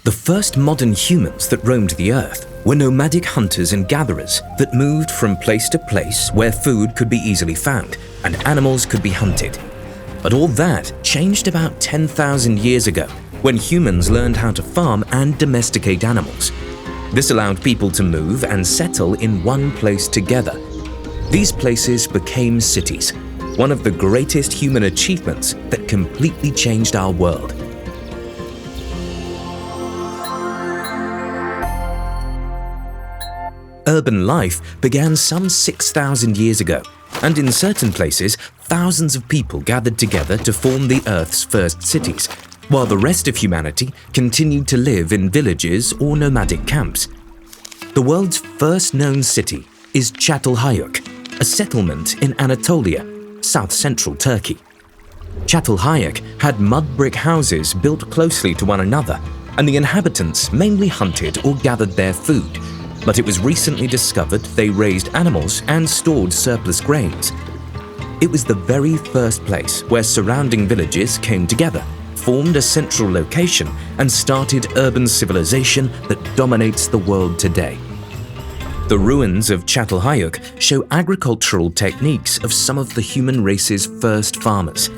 The first modern humans that roamed the earth were nomadic hunters and gatherers that moved from place to place where food could be easily found and animals could be hunted. But all that changed about 10,000 years ago when humans learned how to farm and domesticate animals. This allowed people to move and settle in one place together. These places became cities, one of the greatest human achievements that completely changed our world. Urban life began some 6,000 years ago, and in certain places, thousands of people gathered together to form the Earth's first cities, while the rest of humanity continued to live in villages or nomadic camps. The world's first known city is Çatalhöyük, a settlement in Anatolia, south-central Turkey. Çatalhöyük had mud brick houses built closely to one another, and the inhabitants mainly hunted or gathered their food. But it was recently discovered they raised animals and stored surplus grains. It was the very first place where surrounding villages came together, formed a central location, and started urban civilization that dominates the world today. The ruins of Çatalhöyük show agricultural techniques of some of the human race's first farmers.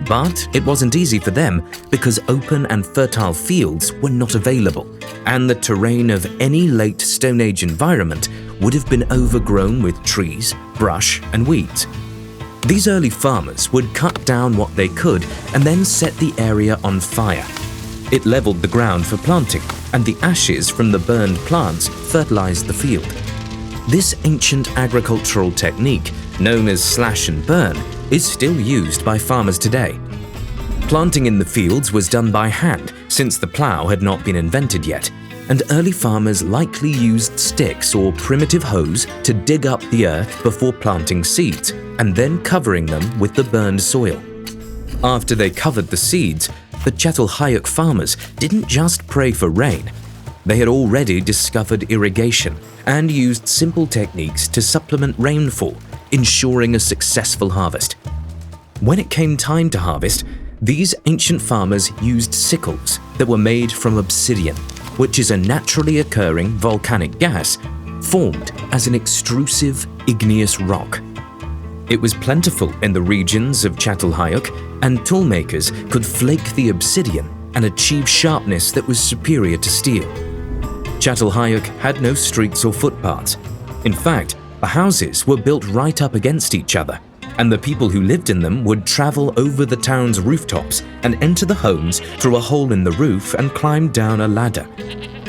But it wasn't easy for them because open and fertile fields were not available, and the terrain of any late Stone Age environment would have been overgrown with trees, brush, and weeds. These early farmers would cut down what they could and then set the area on fire. It leveled the ground for planting, and the ashes from the burned plants fertilized the field. This ancient agricultural technique, known as slash and burn, is still used by farmers today. Planting in the fields was done by hand since the plow had not been invented yet, and early farmers likely used sticks or primitive hoes to dig up the earth before planting seeds and then covering them with the burned soil. After they covered the seeds, the Çatalhöyük farmers didn't just pray for rain. They had already discovered irrigation and used simple techniques to supplement rainfall, ensuring a successful harvest. When it came time to harvest, these ancient farmers used sickles that were made from obsidian, which is a naturally occurring volcanic gas formed as an extrusive igneous rock. It was plentiful in the regions of Çatalhöyük, and toolmakers could flake the obsidian and achieve sharpness that was superior to steel. Çatalhöyük had no streets or footpaths. In fact, the houses were built right up against each other, and the people who lived in them would travel over the town's rooftops and enter the homes through a hole in the roof and climb down a ladder.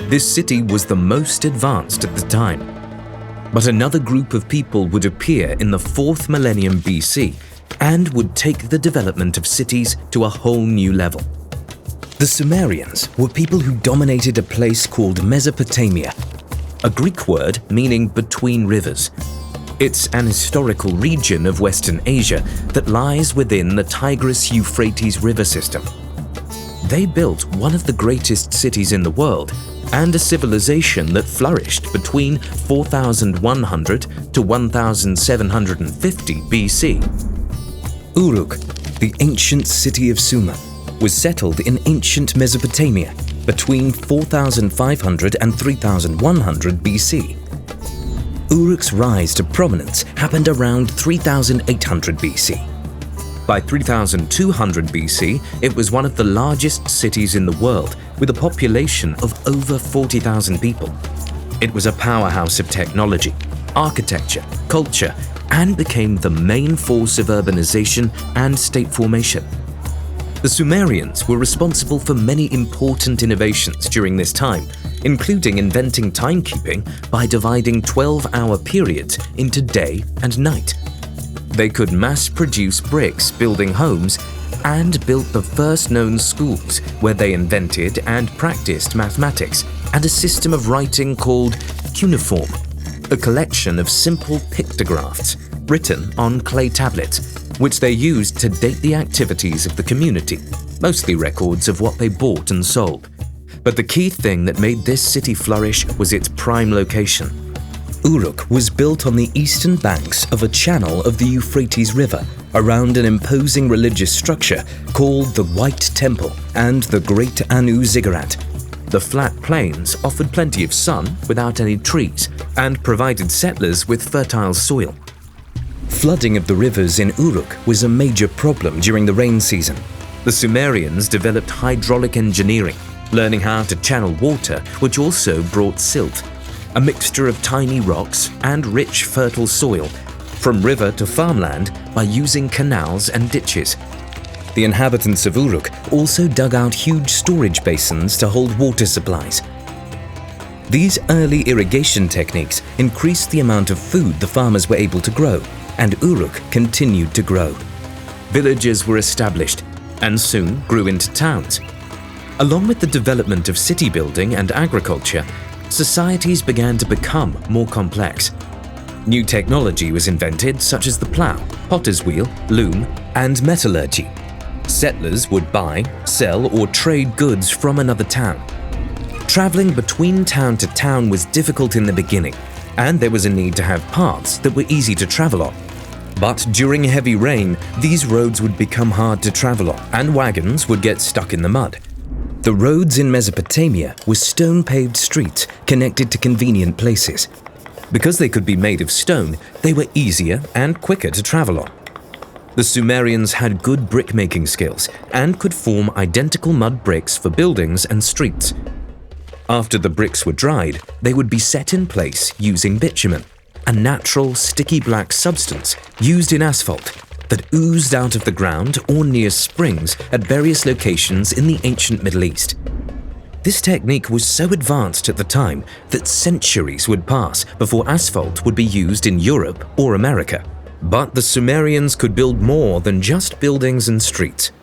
This city was the most advanced at the time. But another group of people would appear in the 4th millennium BC and would take the development of cities to a whole new level. The Sumerians were people who dominated a place called Mesopotamia, a Greek word meaning between rivers. It's an historical region of Western Asia that lies within the Tigris-Euphrates river system. They built one of the greatest cities in the world and a civilization that flourished between 4100 to 1750 BC. Uruk, the ancient city of Sumer, was settled in ancient Mesopotamia between 4500 and 3100 BC. Uruk's rise to prominence happened around 3800 BC. By 3200 BC, it was one of the largest cities in the world, with a population of over 40,000 people. It was a powerhouse of technology, architecture, culture, and became the main force of urbanization and state formation. The Sumerians were responsible for many important innovations during this time, including inventing timekeeping by dividing 12-hour periods into day and night. They could mass-produce bricks building homes and built the first known schools where they invented and practiced mathematics and a system of writing called cuneiform, a collection of simple pictographs written on clay tablets, which they used to date the activities of the community, mostly records of what they bought and sold. But the key thing that made this city flourish was its prime location. Uruk was built on the eastern banks of a channel of the Euphrates River around an imposing religious structure called the White Temple and the Great Anu Ziggurat. The flat plains offered plenty of sun without any trees and provided settlers with fertile soil. Flooding of the rivers in Uruk was a major problem during the rain season. The Sumerians developed hydraulic engineering, learning how to channel water, which also brought silt, a mixture of tiny rocks and rich fertile soil, from river to farmland by using canals and ditches. The inhabitants of Uruk also dug out huge storage basins to hold water supplies. These early irrigation techniques increased the amount of food the farmers were able to grow, and Uruk continued to grow. Villages were established and soon grew into towns. Along with the development of city building and agriculture, societies began to become more complex. New technology was invented, such as the plough, potter's wheel, loom, and metallurgy. Settlers would buy, sell, or trade goods from another town. Traveling between town to town was difficult in the beginning, and there was a need to have paths that were easy to travel on. But during heavy rain, these roads would become hard to travel on, and wagons would get stuck in the mud. The roads in Mesopotamia were stone-paved streets connected to convenient places. Because they could be made of stone, they were easier and quicker to travel on. The Sumerians had good brick-making skills and could form identical mud bricks for buildings and streets. After the bricks were dried, they would be set in place using bitumen, a natural, sticky black substance used in asphalt that oozed out of the ground or near springs at various locations in the ancient Middle East. This technique was so advanced at the time that centuries would pass before asphalt would be used in Europe or America. But the Sumerians could build more than just buildings and streets.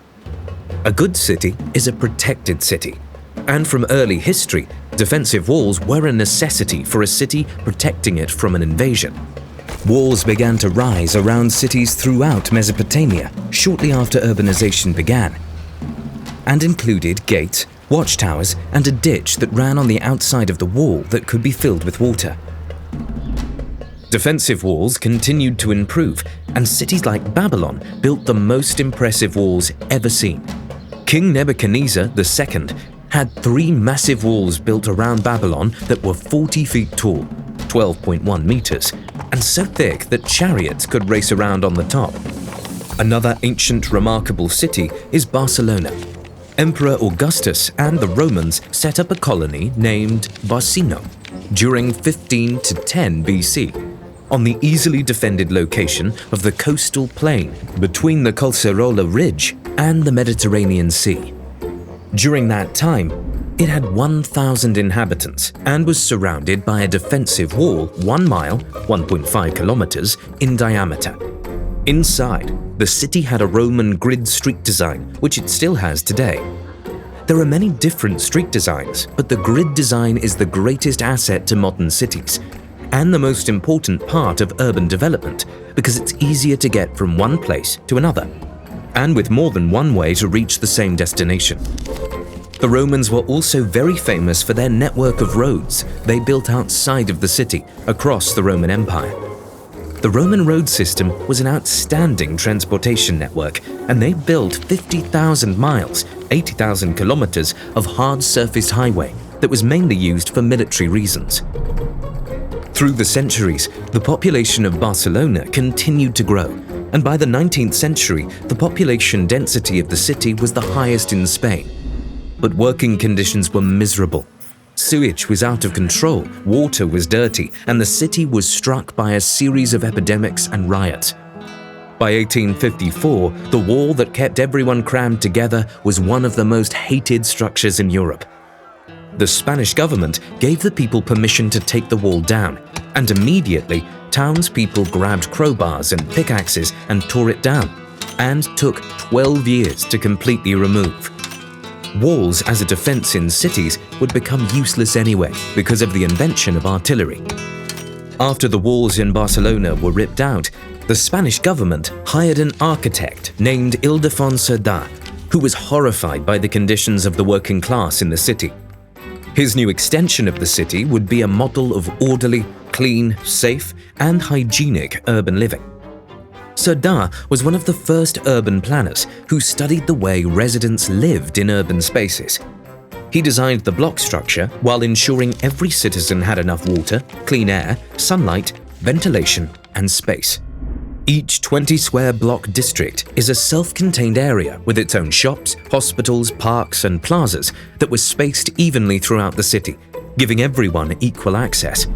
A good city is a protected city, and from early history, defensive walls were a necessity for a city protecting it from an invasion. Walls began to rise around cities throughout Mesopotamia shortly after urbanization began, and included gates, watchtowers, and a ditch that ran on the outside of the wall that could be filled with water. Defensive walls continued to improve, and cities like Babylon built the most impressive walls ever seen. King Nebuchadnezzar II had 3 massive walls built around Babylon that were 40 feet tall, 12.1 meters, and so thick that chariots could race around on the top. Another ancient remarkable city is Barcelona. Emperor Augustus and the Romans set up a colony named Barcino during 15 to 10 BC on the easily defended location of the coastal plain between the Colserola Ridge and the Mediterranean Sea. During that time, it had 1,000 inhabitants and was surrounded by a defensive wall 1 mile, 1.5 kilometers, in diameter. Inside, the city had a Roman grid street design, which it still has today. There are many different street designs, but the grid design is the greatest asset to modern cities and the most important part of urban development because it's easier to get from one place to another, and with more than one way to reach the same destination. The Romans were also very famous for their network of roads they built outside of the city, across the Roman Empire. The Roman road system was an outstanding transportation network, and they built 50,000 miles, 80,000 kilometers of hard surface highway that was mainly used for military reasons. Through the centuries, the population of Barcelona continued to grow, and by the 19th century, the population density of the city was the highest in Spain. But working conditions were miserable. Sewage was out of control, water was dirty, and the city was struck by a series of epidemics and riots. By 1854, the wall that kept everyone crammed together was one of the most hated structures in Europe. The Spanish government gave the people permission to take the wall down, and immediately, townspeople grabbed crowbars and pickaxes and tore it down, and took 12 years to completely remove. Walls as a defense in cities would become useless anyway because of the invention of artillery. After the walls in Barcelona were ripped out, the Spanish government hired an architect named Ildefonso Cerdà, who was horrified by the conditions of the working class in the city. His new extension of the city would be a model of orderly, clean, safe, and hygienic urban living. Cerdà was one of the first urban planners who studied the way residents lived in urban spaces. He designed the block structure while ensuring every citizen had enough water, clean air, sunlight, ventilation, and space. Each 20-square block district is a self-contained area with its own shops, hospitals, parks, and plazas that were spaced evenly throughout the city, giving everyone equal access.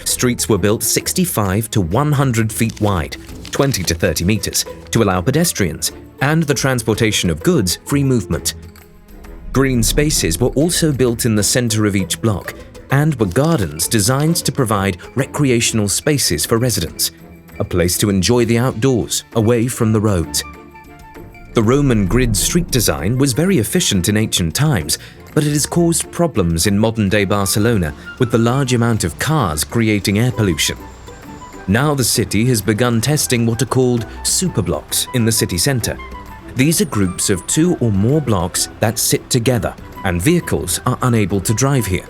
Streets were built 65 to 100 feet wide, 20 to 30 meters, to allow pedestrians and the transportation of goods free movement. Green spaces were also built in the center of each block and were gardens designed to provide recreational spaces for residents, a place to enjoy the outdoors away from the roads. The Roman grid street design was very efficient in ancient times, but it has caused problems in modern-day Barcelona with the large amount of cars creating air pollution. Now the city has begun testing what are called superblocks in the city centre. These are groups of 2 or more blocks that sit together, and vehicles are unable to drive here.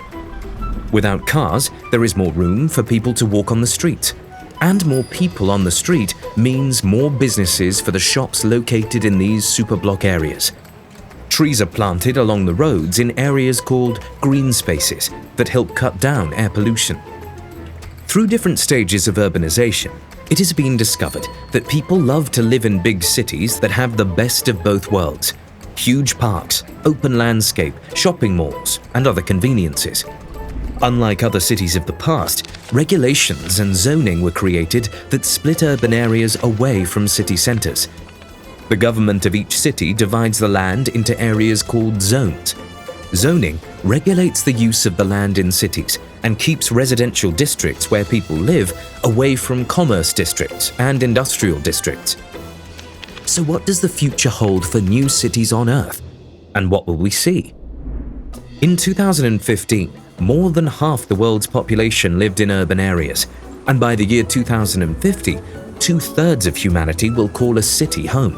Without cars, there is more room for people to walk on the street. And more people on the street means more businesses for the shops located in these superblock areas. Trees are planted along the roads in areas called green spaces that help cut down air pollution. Through different stages of urbanization, it has been discovered that people love to live in big cities that have the best of both worlds: huge parks, open landscape, shopping malls, and other conveniences. Unlike other cities of the past, regulations and zoning were created that split urban areas away from city centres. The government of each city divides the land into areas called zones. Zoning regulates the use of the land in cities and keeps residential districts where people live away from commerce districts and industrial districts. So what does the future hold for new cities on Earth? And what will we see? In 2015, more than half the world's population lived in urban areas, and by the year 2050, 2/3 of humanity will call a city home.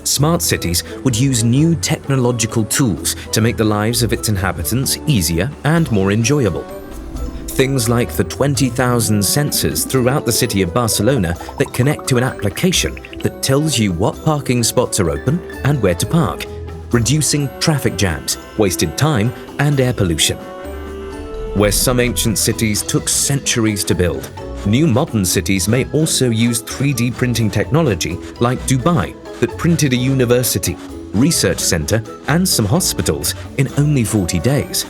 Smart cities would use new technological tools to make the lives of its inhabitants easier and more enjoyable. Things like the 20,000 sensors throughout the city of Barcelona that connect to an application that tells you what parking spots are open and where to park, reducing traffic jams, wasted time, and air pollution. Where some ancient cities took centuries to build, new modern cities may also use 3D printing technology like Dubai that printed a university, research center, and some hospitals in only 40 days.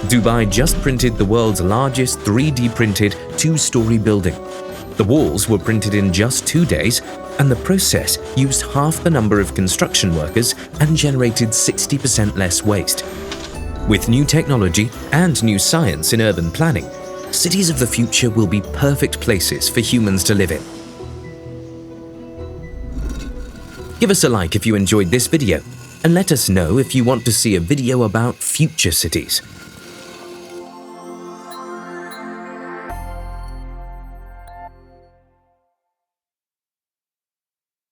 Dubai just printed the world's largest 3D printed 2-story building. The walls were printed in just 2 days, and the process used half the number of construction workers and generated 60% less waste. With new technology and new science in urban planning, cities of the future will be perfect places for humans to live in. Give us a like if you enjoyed this video, and let us know if you want to see a video about future cities.